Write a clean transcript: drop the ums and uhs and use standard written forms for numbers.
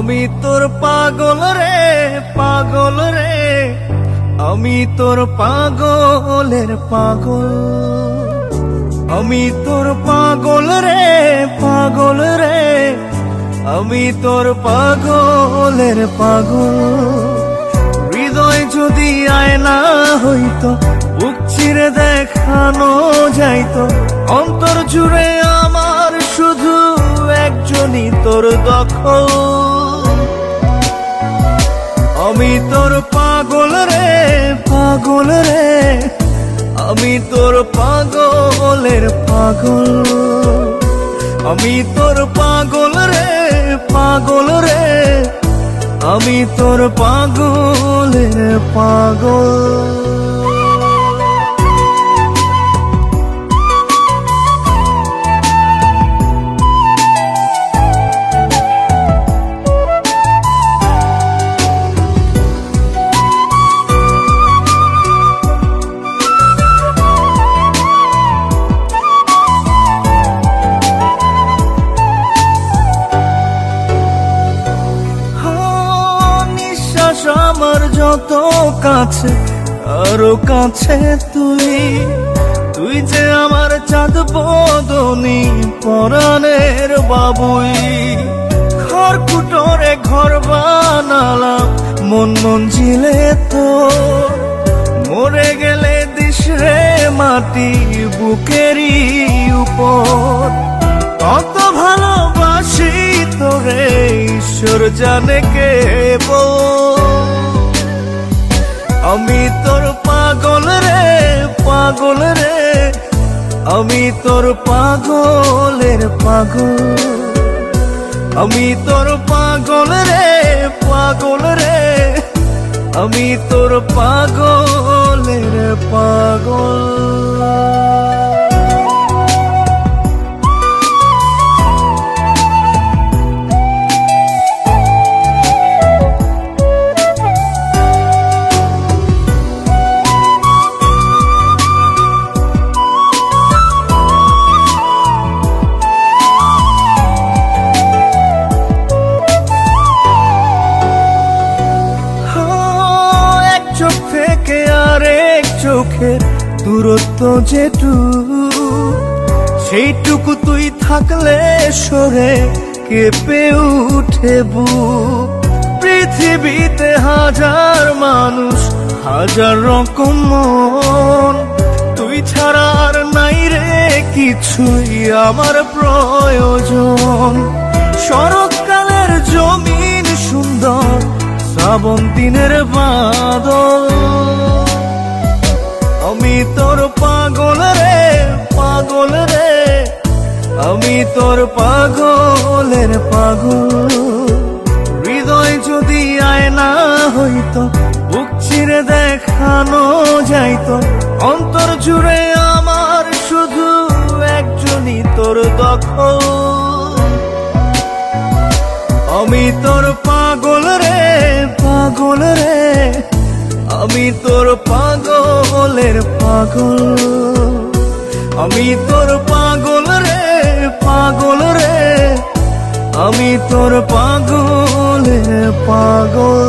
আমি তোর পাগল রে পাগল রে, আমি তোর পাগলের পাগল। আমি তোর পাগল রে পাগল রে, আমি তোর পাগলের পাগল। হৃদয় যদি আয়না হইতো, বুক চিরে দেখানো যাইতো, অন্তর জুড়ে আমার শুধু একজনই তোর দখল। আমি তোর পাগল রে পাগল রে, আমি তোর পাগলের পাগল। আমি তোর পাগল রে পাগল রে, আমি তোর পাগলের পাগল। আমার যত কাছে আরো কাছে তুই, তুই যে আমার চাঁদ বদনি পরাণের বাবুই। ঘর কুটরে ঘর বানালাম মন মঞ্জিলে তো, মরে গেলে দিস রে মাটি বুকেরই উপর। কত ভালোবাসি তোরে ঈশ্বর জানে কেবল। আমি তোর পাগল রে পাগল রে, আমি তোর পাগলের পাগল। আমি তোর পাগল রে পাগল রে, আমি তোর পাগলের পাগল। আরেক চোখের দূরত্ব যেটুকু, সেইটুকু তুই থাকলে সরে কেঁপে উঠে বুক। পৃথিবীতে হাজার মানুষ হাজার রকম মন, তুই ছাড়া আর নাই রে কিছুই আমার প্রয়োজন। শরৎকালের জমিন সুন্দর, শ্রাবণ দিনের বাদল। আমি তোর পাগল রে পাগল রে, আমি তোর পাগলের পাগল। হৃদয় যদি আয়না হইতো, বুক চিরে দেখানো যাইতো, অন্তর জুড়ে আমার শুধু একজনই তোর দখল। আমি তোর পাগল রে পাগল রে, আমি তোর পাগলের পাগল। আমি তোর পাগল রে পাগল রে, আমি তোর পাগলের পাগল।